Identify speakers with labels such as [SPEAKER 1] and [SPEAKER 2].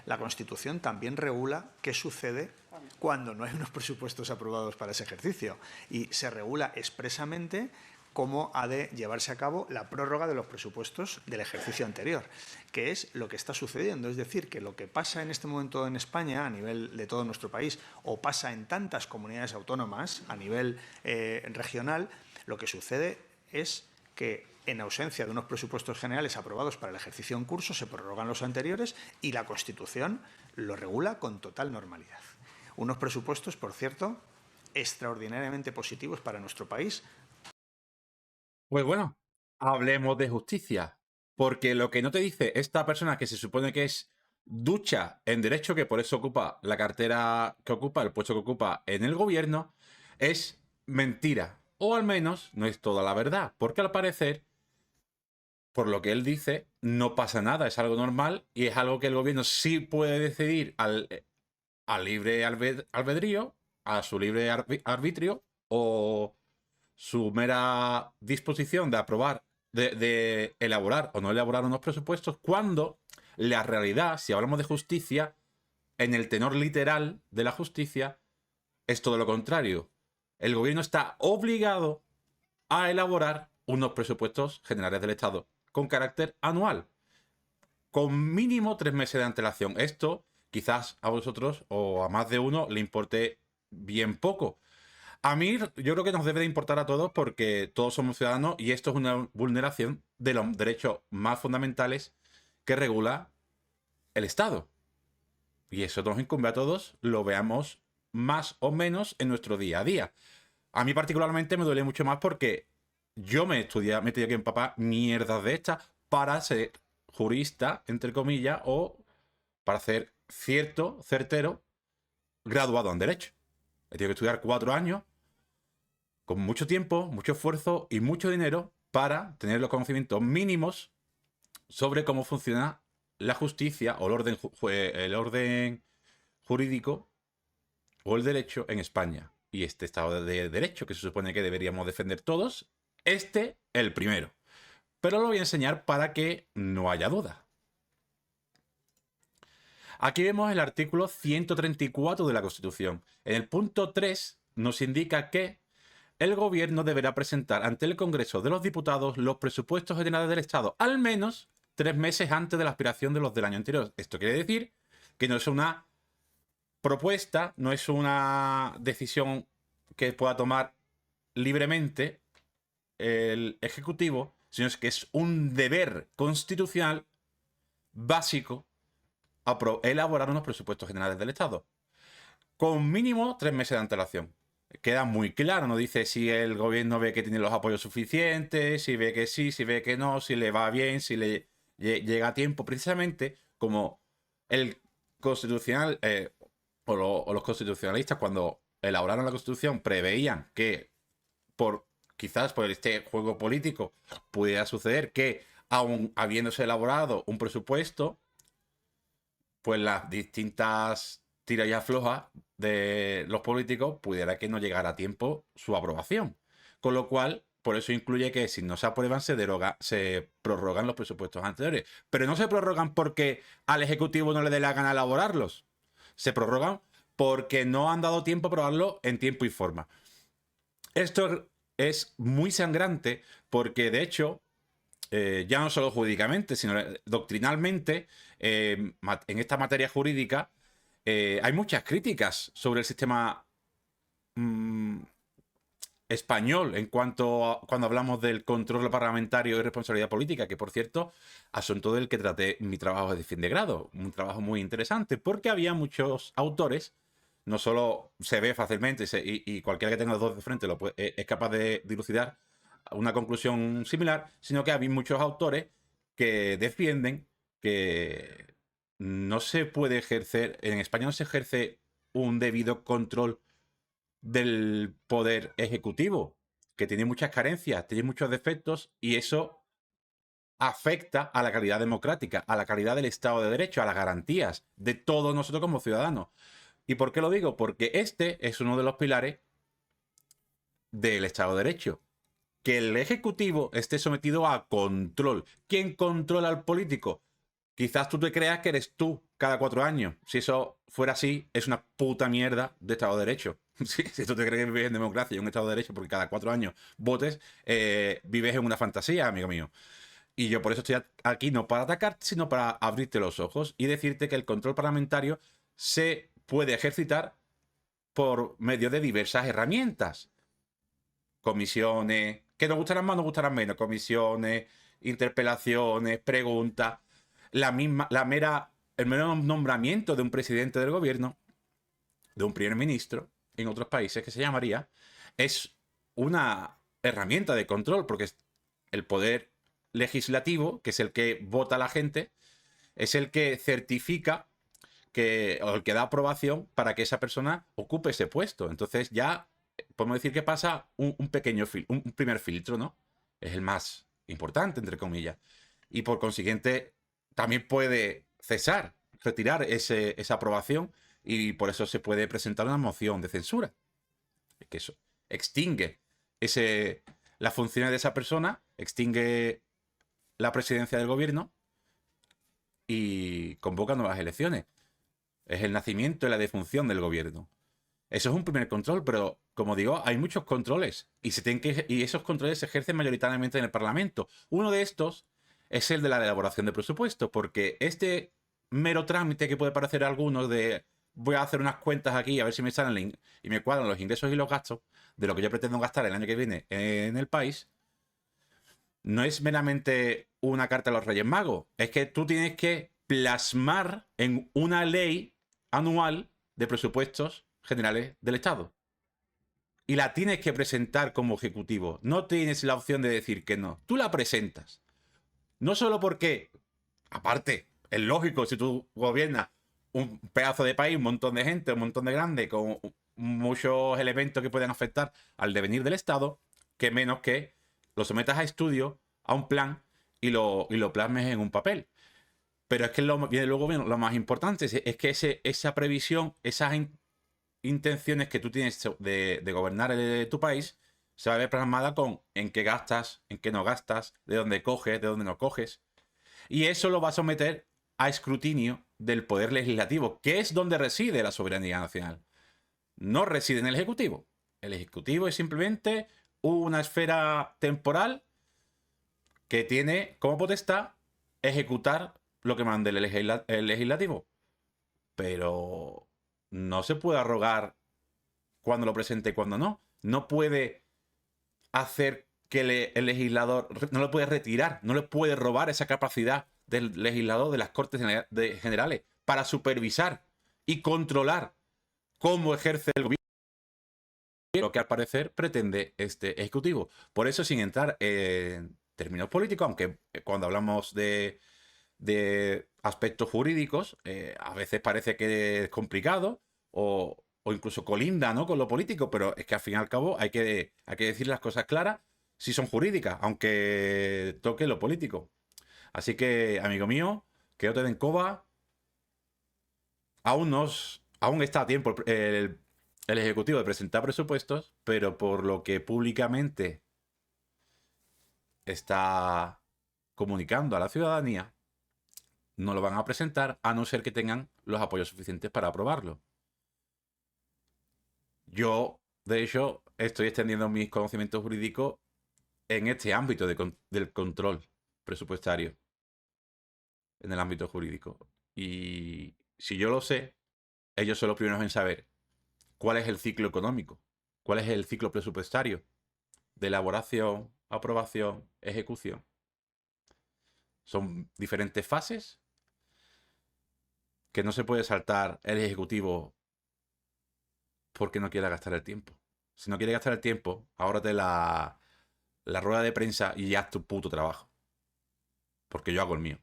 [SPEAKER 1] la Constitución también regula qué sucede cuando no hay unos presupuestos aprobados para ese ejercicio. Y se regula expresamente cómo ha de llevarse a cabo la prórroga de los presupuestos del ejercicio anterior, que es lo que está sucediendo. Es decir, que lo que pasa en este momento en España, a nivel de todo nuestro país, o pasa en tantas comunidades autónomas a nivel regional, lo que sucede es que en ausencia de unos presupuestos generales aprobados para el ejercicio en curso, se prorrogan los anteriores y la Constitución lo regula con total normalidad. Unos presupuestos, por cierto, extraordinariamente positivos para nuestro país.
[SPEAKER 2] Pues bueno, hablemos de justicia. Porque lo que no te dice esta persona que se supone que es ducha en derecho, que por eso ocupa la cartera que ocupa, el puesto que ocupa en el gobierno, es mentira. O al menos no es toda la verdad. Porque al parecer, por lo que él dice, no pasa nada, es algo normal y es algo que el gobierno sí puede decidir al libre albedrío, a su libre arbitrio o su mera disposición de aprobar, de elaborar o no elaborar unos presupuestos, cuando la realidad, si hablamos de justicia, en el tenor literal de la justicia, es todo lo contrario. El gobierno está obligado a elaborar unos presupuestos generales del Estado con carácter anual, con mínimo 3 meses de antelación. Esto quizás a vosotros o a más de uno le importe bien poco. A mí yo creo que nos debe de importar a todos porque todos somos ciudadanos y esto es una vulneración de los derechos más fundamentales que regula el Estado. Y eso nos incumbe a todos, lo veamos más o menos en nuestro día a día. A mí particularmente me duele mucho más porque yo me he tenido que empapar mierdas de estas para ser jurista, entre comillas, o para ser cierto, certero, graduado en Derecho. He tenido que estudiar 4 años con mucho tiempo, mucho esfuerzo y mucho dinero para tener los conocimientos mínimos sobre cómo funciona la justicia o el orden jurídico o el derecho en España. Y este Estado de Derecho que se supone que deberíamos defender todos, el primero. Pero lo voy a enseñar para que no haya duda. Aquí vemos el artículo 134 de la Constitución. En el punto 3 nos indica que el gobierno deberá presentar ante el Congreso de los Diputados los presupuestos generales del Estado, al menos 3 meses antes de la expiración de los del año anterior. Esto quiere decir que no es una propuesta, no es una decisión que pueda tomar libremente el Ejecutivo, sino que es un deber constitucional básico elaborar unos presupuestos generales del Estado, con mínimo 3 meses de antelación. Queda muy claro, no dice si el gobierno ve que tiene los apoyos suficientes, si ve que sí, si ve que no, si le va bien, si le llega a tiempo, precisamente como el constitucional o los constitucionalistas cuando elaboraron la Constitución preveían que quizás por este juego político pudiera suceder que aun habiéndose elaborado un presupuesto, pues las distintas tiras y aflojas de los políticos pudiera que no llegara a tiempo su aprobación. Con lo cual, por eso incluye que si no se aprueban, se prorrogan los presupuestos anteriores. Pero no se prorrogan porque al Ejecutivo no le dé la gana elaborarlos. Se prorrogan porque no han dado tiempo a aprobarlo en tiempo y forma. Esto es muy sangrante porque, de hecho, ya no solo jurídicamente, sino doctrinalmente, en esta materia jurídica, hay muchas críticas sobre el sistema español en cuanto a cuando hablamos del control parlamentario y responsabilidad política, que por cierto, asunto del que traté mi trabajo de fin de grado, un trabajo muy interesante, porque había muchos autores, no solo se ve fácilmente y cualquiera que tenga los dos de frente es capaz de dilucidar una conclusión similar, sino que había muchos autores que defienden que no se puede ejercer, en España no se ejerce un debido control del poder ejecutivo, que tiene muchas carencias, tiene muchos defectos y eso afecta a la calidad democrática, a la calidad del Estado de Derecho, a las garantías de todos nosotros como ciudadanos. ¿Y por qué lo digo? Porque este es uno de los pilares del Estado de Derecho. Que el Ejecutivo esté sometido a control. ¿Quién controla al político? quizás tú te creas que eres tú cada 4 años. Si eso fuera así, es una puta mierda de Estado de Derecho. Si tú te crees que vives en democracia y en un Estado de Derecho porque cada 4 años votes, vives en una fantasía, amigo mío. Y yo por eso estoy aquí no para atacarte, sino para abrirte los ojos y decirte que el control parlamentario se puede ejercitar por medio de diversas herramientas. Comisiones, que nos gustarán más, nos gustarán menos. Comisiones, interpelaciones, preguntas. El mero nombramiento de un presidente del gobierno, de un primer ministro, en otros países que se llamaría, es una herramienta de control, porque el poder legislativo, que es el que vota a la gente, es el que certifica o el que da aprobación para que esa persona ocupe ese puesto. Entonces ya podemos decir que pasa un pequeño un primer filtro, ¿no? Es el más importante, entre comillas. Y por consiguiente, también puede cesar, retirar esa aprobación, y por eso se puede presentar una moción de censura. Que eso extingue las funciones de esa persona, extingue la presidencia del gobierno y convoca nuevas elecciones. Es el nacimiento y la defunción del gobierno. Eso es un primer control, pero como digo, hay muchos controles y esos controles se ejercen mayoritariamente en el Parlamento. Uno de estos es el de la elaboración de presupuestos, porque este mero trámite que puede parecer a algunos de voy a hacer unas cuentas aquí a ver si me salen y me cuadran los ingresos y los gastos de lo que yo pretendo gastar el año que viene en el país, no es meramente una carta a los Reyes Magos. Es que tú tienes que plasmar en una ley anual de presupuestos generales del Estado. Y la tienes que presentar como ejecutivo. No tienes la opción de decir que no. Tú la presentas. No solo porque, aparte, es lógico si tú gobiernas un pedazo de país, un montón de gente, un montón de grande, con muchos elementos que pueden afectar al devenir del Estado, que menos que lo sometas a estudio, a un plan y lo plasmes en un papel. Pero es que viene luego lo más importante, es que esa previsión, esas intenciones que tú tienes de gobernar tu país, se va a ver plasmada con en qué gastas, en qué no gastas, de dónde coges, de dónde no coges. Y eso lo va a someter a escrutinio del poder legislativo, que es donde reside la soberanía nacional. No reside en el Ejecutivo. El Ejecutivo es simplemente una esfera temporal que tiene como potestad ejecutar lo que mande el legislativo. Pero no se puede arrogar cuando lo presente y cuando no. No puede hacer que el legislador, no lo puede retirar, no le puede robar esa capacidad del legislador de las Cortes Generales para supervisar y controlar cómo ejerce el gobierno, lo que al parecer pretende este ejecutivo. Por eso, sin entrar en términos políticos, aunque cuando hablamos de aspectos jurídicos, a veces parece que es complicado o incluso colinda, ¿no?, con lo político, pero es que al fin y al cabo hay que decir las cosas claras si son jurídicas, aunque toque lo político. Así que, amigo mío, que no te den coba. Aún está a tiempo el Ejecutivo de presentar presupuestos, pero por lo que públicamente está comunicando a la ciudadanía, no lo van a presentar a no ser que tengan los apoyos suficientes para aprobarlo. Yo, de hecho, estoy extendiendo mis conocimientos jurídicos en este ámbito del control presupuestario, en el ámbito jurídico. Y si yo lo sé, ellos son los primeros en saber cuál es el ciclo económico, cuál es el ciclo presupuestario de elaboración, aprobación, ejecución. Son diferentes fases que no se puede saltar el ejecutivo porque no quiera gastar el tiempo. Si no quiere gastar el tiempo, ahórrate la rueda de prensa y haz tu puto trabajo. Porque yo hago el mío.